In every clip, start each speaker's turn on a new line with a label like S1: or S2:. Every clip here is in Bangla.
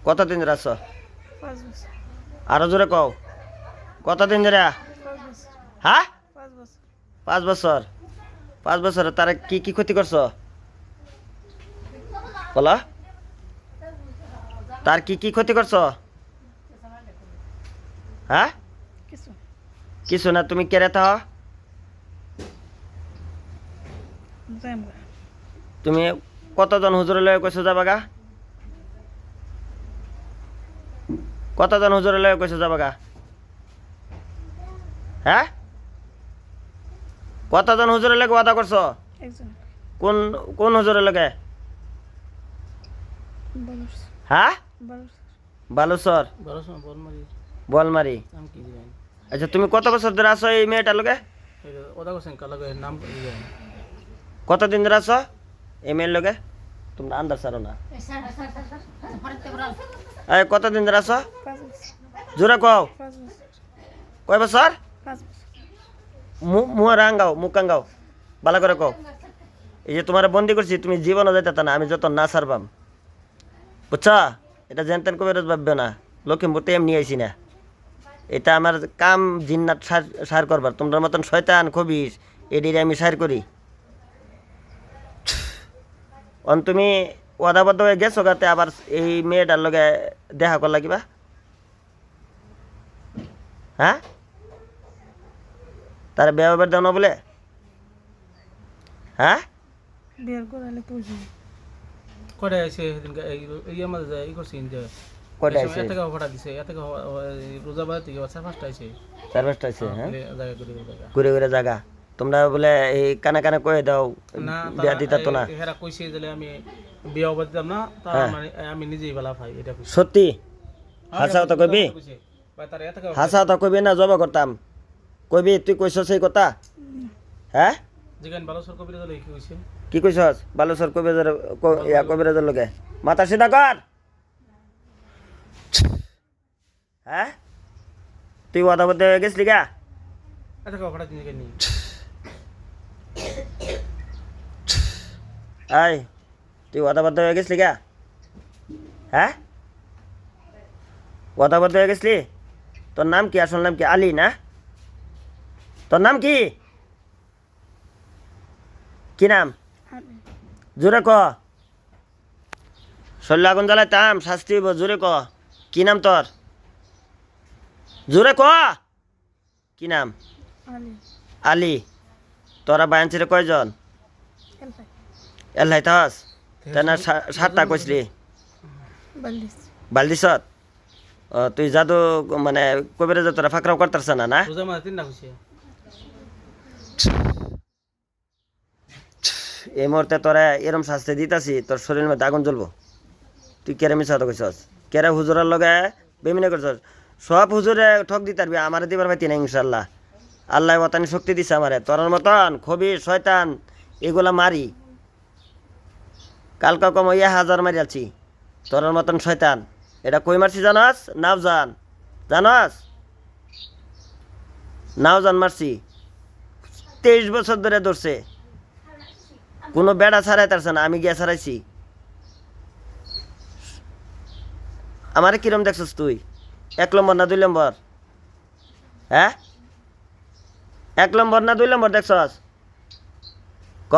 S1: কতদিন ধরে আছো?
S2: 5 বছর।
S1: আরো জোরে কও। কতদিন ধরে?
S2: 5 বছর।
S1: হ্যাঁ,
S2: 5 বছর।
S1: 5 বছর। 5 বছর তারা কি কি ক্ষতি করছো বলো? তার কি কি ক্ষতি করছো? হ্যাঁ,
S2: কিছু
S1: কিছু না। তুমি কেড়ে থাও।
S2: জামগা।
S1: তুমি কতজন হুজুরে লয়ে কইছো যাবা গা? কতজন হুজুরে লয়ে কইছো যাবা গা? হ্যাঁ, কতজন হুজুরে লগে ওয়াদা করছো?
S2: একজন।
S1: কোন কোন হুজুরে লগে?
S2: 12 বছর।
S1: হ্যাঁ,
S2: 12 বছর।
S1: বালুচর,
S3: বলমারি
S1: বলমারি।
S3: নাম কি জানি
S1: আচ্ছা, তুমি কত বছর ধরে আছো এই মেয়েটার লগে?
S3: ওদা করছেন কালাকে নাম জানি
S1: কতদিন ধরে আছো এই মেয়ের লগে? তোমরা আন্দাজ ছাড়ো না। এই কতদিন ধরে আছো?
S2: 5 বছর।
S1: জোরে কও।
S2: 5 বছর।
S1: কয় বছর?
S2: 5 বছর।
S1: মুখ রাঙ্গাও, মুখ কাঙ্গাও, ভালো করে কও। এই যে তোমার বন্দি করছি, তুমি জীবনও যাইতে না, আমি যত না ছাড়বাম, বুঝছা? এটা জেনতেন কবে ভাববে না। লক্ষ্মীপুরতে এমনি আইসি না। এটা আমার কাম জিন্নাত সার করবার। তোমরা মতন শয়তান খবিস এডিরে আমি সার করি। অন তুমি ওয়াদাবদ্ধ হয়ে গেছো গাতে, আবার এই মেয়েটার লগে দেখা কর লাগিবা? হ্যাঁ, তার ব্যবহার দাও না বলে? হ্যাঁ,
S2: বিয়ের করালে পয়সা।
S3: করে আছে এই আমাদের এই করছেন যে
S1: কয়টা আছে?
S3: এত টাকা ভাড়া দিছে এত টাকা রোজা বাজার থেকে 4-5টা আছে
S1: 4-5টা আছে। হ্যাঁ,
S3: জায়গা করে জায়গা
S1: ঘুরে ঘুরে জায়গা। তোমরা বলে এই কানে কানে কয়ে দাও
S3: না
S1: বিয়া দিতা তো না।
S3: এরা কইছে যে আমি বিয়ে হবার দিতাম না, তার
S1: হ্যাঁ।
S3: মানে আমি নিজেই বেলা পাই এটা কইছে।
S1: সত্যি? হাসা কথা কইবি?
S3: ভাই তার এত টাকা
S1: হাসা কথা কইবি না জবা করতাম? কইবি তুই কইছস সেই কথা? হ্যাঁ,
S3: যেখানে বালসর কবিরা দলে কি কইছে
S1: কি কইছস? বালেশ্বর কবিরাজের লগে মাথা সিধা কর। হ্যাঁ, তুই ওয়াদা বদ্ধ হয়ে গেছলি গা?
S3: এত টাকা ভাড়া দিনে কেন
S1: আই, তুই ওয়াদাবদ্ধ হয়ে গেছলি গা? হ্যাঁ, ওয়াদাবদ্ধ হয়ে গেছলি? তোর নাম কি? আসল নাম কি? আলী না? তোর নাম কি? কি নাম?
S2: আমি
S1: জোরে ক। শরীর আগুন জ্বালাইতাম, শাস্তি হইব। জোরে ক। কি নাম তোর? জোরে ক। কি নাম?
S2: আলি
S1: আলী। তোরা বায়ানছিরে কয়জন?
S2: এলফাই
S1: এল্লাই থাস? তাই না 7টা কইসলি?
S2: বালিশ
S1: বালদিছত? তুই জাদু মানে কবিরাজ তোরা ফাঁকরাও করতেছ না না?
S3: রোজা মাঝে 3টা কইছে
S1: এই মুহূর্তে তোরা এরম শাস্তি দিতাছি, তোর শরীরের মধ্যে আগুন জ্বলবো। তুই কেরে মিছা কথা কইছস? কেরে হুজুরের লগে বেমিনে করছস? সব হুজুরে ঠক দিতে পারবি, আমারে দিবার পাইতি না ইনশাল্লাহ। আল্লাহ ওতানি শক্তি দিছে আমারে। তোর মতন খবি শয়তান এগুলা মারি। কালকা কম 1000 মারি আছি। তোর মতন শয়তান। এটা কই মারছি জানাস? নাও জান জানাস? নাও জান মারছি। 23 বছর ধরে ধরছে, কোনো বেড়া ছাড়াই তারছে না, আমি গিয়া ছাড়াইছি। আমারে কিরম দেখছস তুই? 1 নম্বর না 2 নম্বর? হ্যাঁ, 1 নম্বর না 2 নম্বর দেখছস? ক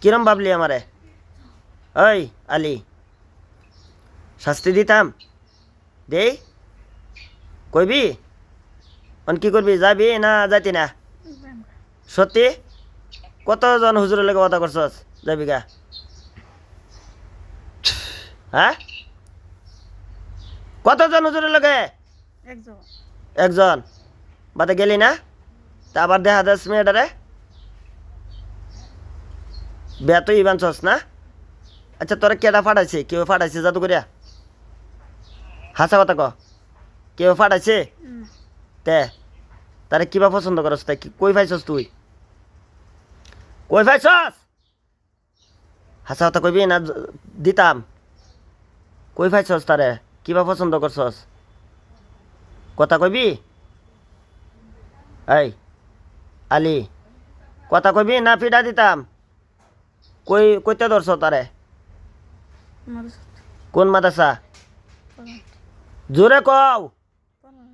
S1: কিরম ভাবলি আমারে? ওই আলী, শাস্তি দিতাম দেই? কইবি? অন কি করবি? যাবি না যাইতি না?
S2: জামগা।
S1: সত্যি? কতজন হুজুরের লেগে কথা করছস? যাবি গা? হ্যাঁ, কতজন হুজুরের লগে?
S2: একজন।
S1: একজন। বাদে গেলি না? তা আবার দেখা যাস মেয়েটারে বেয়া তুই বানছস না? আচ্ছা, তোরা কেডা ফাটাইছে? কেউ ফাটাইছে জাদু করিয়া? হাসা কথা ক। কেউ ফাটাইছে? তে তারে কিবা পছন্দ করস? তাই কই পাইছস তুই? কই পাইছস? হাসা কথা কইবি না দিতাম? কই পাইছস তারে? কিবা পছন্দ করছস? কথা কইবি? এই আলী, কথা কইবি না পিঠা দিতাম? কইতে ধরছ তারে?
S2: মাদ্রাসা
S1: কোন মাদ্রাসা?
S2: পড়ান
S1: জোরে কও।
S2: পড়ান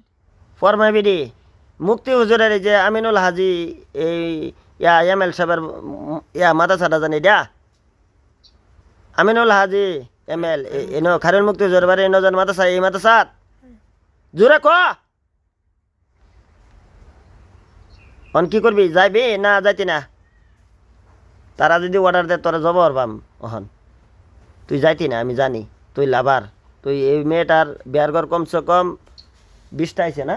S1: ফরমাই বিডি মুক্তি হুজুরের এই যে আমিনুল হাজি এই এমএল সাহেবের মাদ্রাসাটা জানি দিয়া আমিনুল হাজি এমএল এনো খারুল মুক্তি হুজুরের বাড়ি নজন মাদ্রাসা এই মাদ্রাসা জোরে ক। অন কি করবি যাইবি না যাইতি না? তারা যদি অর্ডার দেয় তোরা জব পাম অহন তুই যাইতি না আমি জানি তুই লাভার তুই এই মেয়েটার বিয়ার ঘর কমসে কম 20টা আছে না?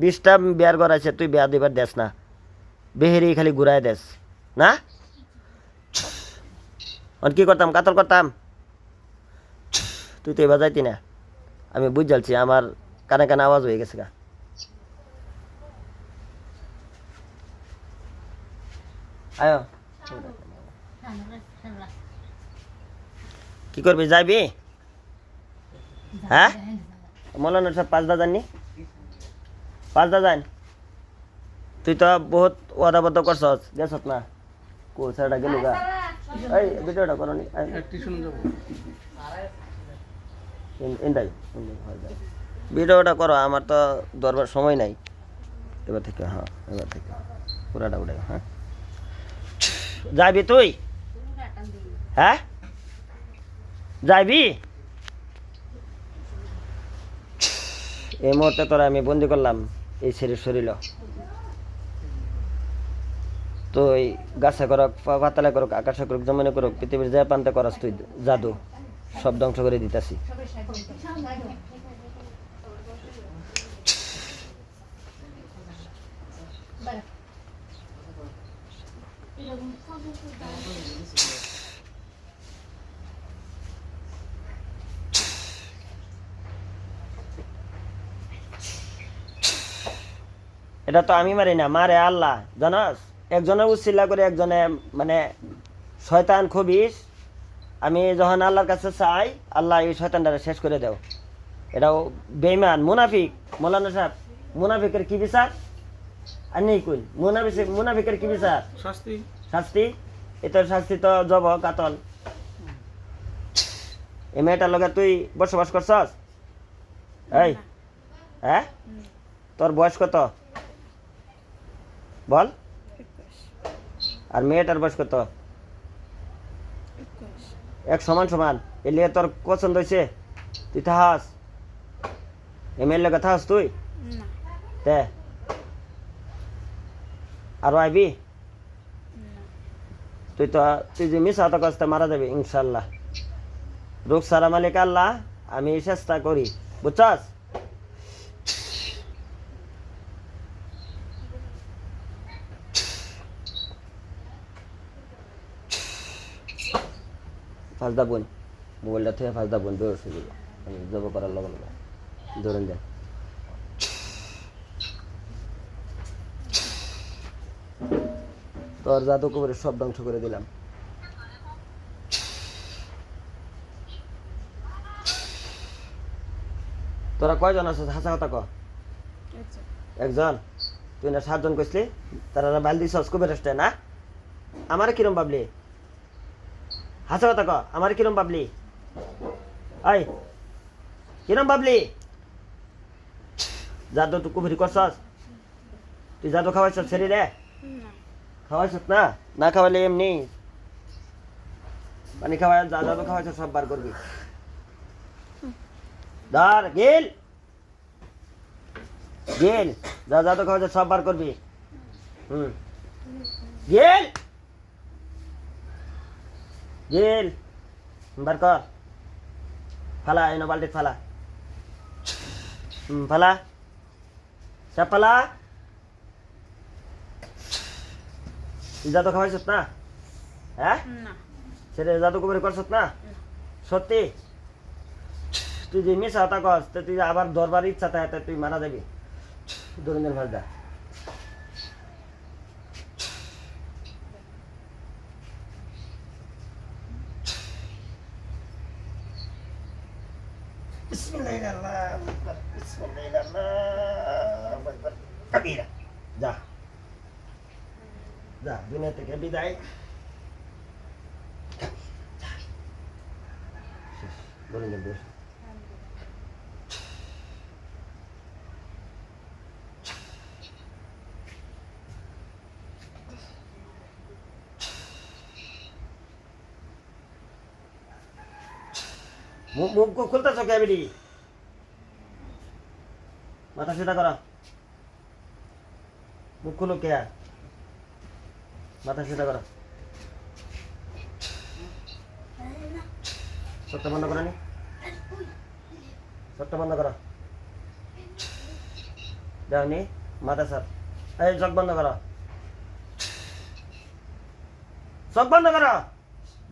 S1: 20টা বিয়ার ঘর আছে তুই বিয়া দিবার দেস না বেহেরি খালি ঘুরাই দেস না? অন কি করতাম কাতল করতাম তুই তো এবার যাইতি না আমি বুঝ জ্বালছি আমার কানে কানে আওয়াজ হয়ে গেছে গা আয়ো কি করবি যাইবি হ্যাঁ মৌলানা সাহেব 5 জাননি 5 জান তুই তো বহুত ওয়াদাবদ্ধ করছস গেছত না কো সেটা গেল গা এই ভিডিওটা করো নি
S3: টিউশন যাব
S1: ইন্দাই ভিডিওটা করো আমার তো দরবার সময় নাই এবার থেকে হ্যাঁ এবার থেকে পুরাটা উড়াই হ্যাঁ যাবি তুই হ্যাঁ যাইবি এই মুহূর্তে তোরা আমি বন্দি করলাম এই শরীর শরীর তো এই গাছে করক পাতালে করুক আকাশে করুক জমিনে করুক পৃথিবীর যে প্রান্তে করস তুই জাদু সব ধ্বংস করে দিতাছি এটা তো আমি মারি না মারে আল্লাহ জানাস একজনে উচ্ছিল্লা করে একজনে মানে শয়তান খবিস আমি যখন আল্লাহর কাছে চাই আল্লাহ এই শয়তানটারে শেষ করে দাও এটাও বেঈমান মুনাফিক মৌলানা সাহেব মুনাফিকের কি বিচার আর নেই কই মুনাফিকের কি বিচার
S3: শাস্তি
S1: শাস্তি এটার শাস্তি তো জব কাতল এই মেয়েটার লগে তুই বসবাস করছস এই হ্যাঁ তোর বয়স কত বল
S2: 21
S1: আর মেয়েটার বয়স কত
S2: 21
S1: এক সমান সমান এলে তোর পছন্দ হয়েছে তুই থাস এমএল লগে থাস তুই
S2: না
S1: তে আর আইবি
S2: না
S1: তুই যে মিস হাত কাজটা মারা যাবে ইনশাল্লাহ রোগ সারা মালিক আল্লাহ আমি চেষ্টা করি বুঝছস ফাজদা বোন মোবাইলটা থেকে ফাজদা বোন বেরোস আমি জব করার লগে লগে ধরেন দেন তোর জাদু কবরের সব ধ্বংস করে দিলাম তোরা কয়জন আছিস হাসা কথা ক
S2: একজন
S1: একজন তুই না 7 জন কইসলি তারা বাল দিছস কবের আসতে না আমার কিরম ভাবলি হাসা কথা ক আমার কিরম ভাবলি আই কিরম ভাবলি জাদু তুই কুবরি করছস তুই জাদু খাওয়াইছস শরীরে
S2: না
S1: খাওয়াইছস না না খাওয়াইলে এমনি পানি খাওয়াই যা জাদু খাওয়াইছস সব বার করবি দার গেল গেল যা জাদু খাওয়াইছস সব বার করবি গেল গেল বার কর ফালা এনে বালতি ফালা ফালা সব ফালা তুই জাদু খাওয়াইছস না হ্যাঁ
S2: না
S1: সেটা জাদু কবরি করছস না সত্যি তুই যে মিশা হতা কস তো তুই আবার ধরবার ইচ্ছা থাকে তুই মারা যাবি দরিন্দ্র ভাজদা যা যা দুনিয়া থেকে বিদায় শেষ বলুন কিন্তু মুখ মুখ খুলতেছ কে বেরি মাথা সিধা করো মুখ খুলো কে মাথা সিধা করো চোখটা বন্ধ করো নি চোখটা বন্ধ করো দেওনি মাথা স্যার এই চোখ বন্ধ করো চোখ বন্ধ করো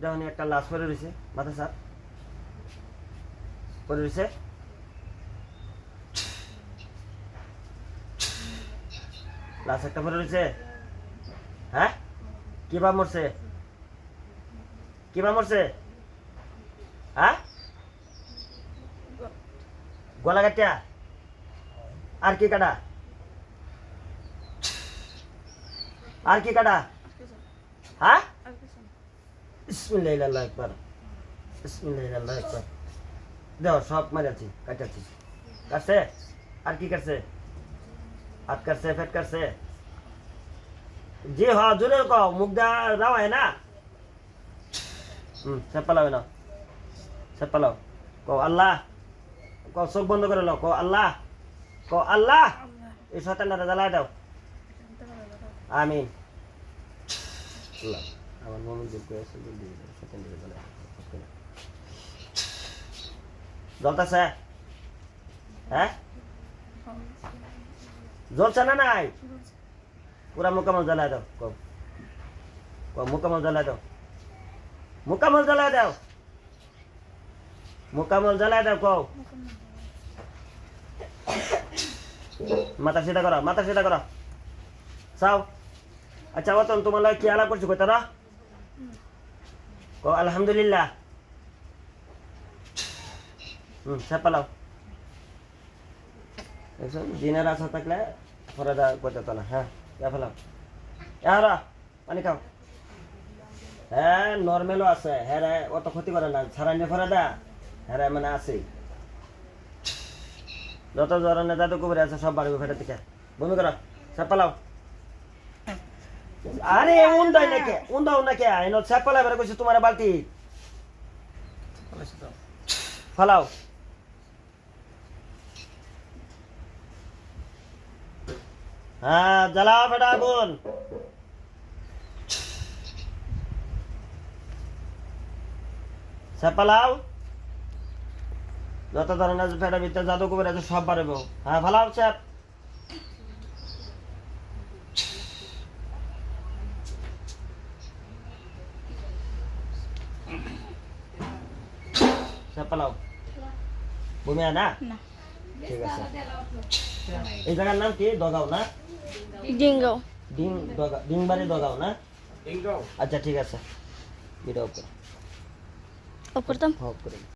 S1: দেওনি একটা লাশ পরে রয়েছে মাথা স্যার পরে রয়েছে লাশ একটা পরে রয়েছে হ্যাঁ কিবা মরছে কিবা মরছে হ্যাঁ গলা কাটিয়া আর কি কাটা আর কি কাটা হ্যাঁ
S2: আর কিছু না।
S1: বিসমিল্লাহির আকবার বিসমিল্লাহির আকবার দেখো সব মারাচ্ছি কাটাচ্ছি কাটছে আর কি কাটছে হাত কাটছে পেট কাটছে যে হ জোরে কও মুখ দা রাওয়ায় না সব পালাবে না সব পালাও কও আল্লাহ কও চোখ বন্ধ করে লো কও আল্লাহ কও আল্লাহ
S2: আল্লাহ
S1: এই শয়তানটা জ্বালায় দাও
S2: শান্ত করে দাও।
S1: আমিন আল্লাহ আমার মনে যোগ্য আছে জলদি শয়তান দিয়ে জ্বালায় জ্বলতেছে হ্যাঁ জ্বলছে না নাই পুরা মোকামল জ্বালায় দাও কও কও মোকামল জ্বালায় দাও মোকামল জ্বালায় দাও মোকামল জ্বালায় দাও কও মাথা সিধা করো মাথা সিধা করো চাও আচ্ছা অতন তোমার লাগে কি আলাপ করছো কই তারা কও আলহামদুলিল্লাহ সব পালাও দেখছো দিনের আশা থাকলে ফরাদা করতে না হ্যাঁ ইয়া ফেলাও ইয়ারা পানি খাও হ্যাঁ নর্মেলও আছে হ্যাঁ রে অত ক্ষতি করে না ছাড়াইলে ফরাদা হ্যাঁ রে মানে আছে যত ধরনের দাদু কুবরে আছে সব বাড়ি ফেরত থেকে বমি করো সব পালাও আরে উন্দাই নাকি উন্দাও নাকি এন সব পালা বের করছি তোমার বালতি ফালাও হ্যাঁ জ্বালাও বেটা আগুন পালাও যত ধরনের ফেটা ভিতরে জাদু করে আছে সব পারবো হ্যাঁ ফালাও স্যাপ পালাও বমি না
S2: না
S1: ঠিক আছে এই জায়গার নাম কি দগাও না
S2: ডিঙ্গো
S1: ডিং দগা ডিংবাড়ি দগাও না আচ্ছা ঠিক আছে ভিডিও অফ করো
S2: অপরতম
S1: অফ করে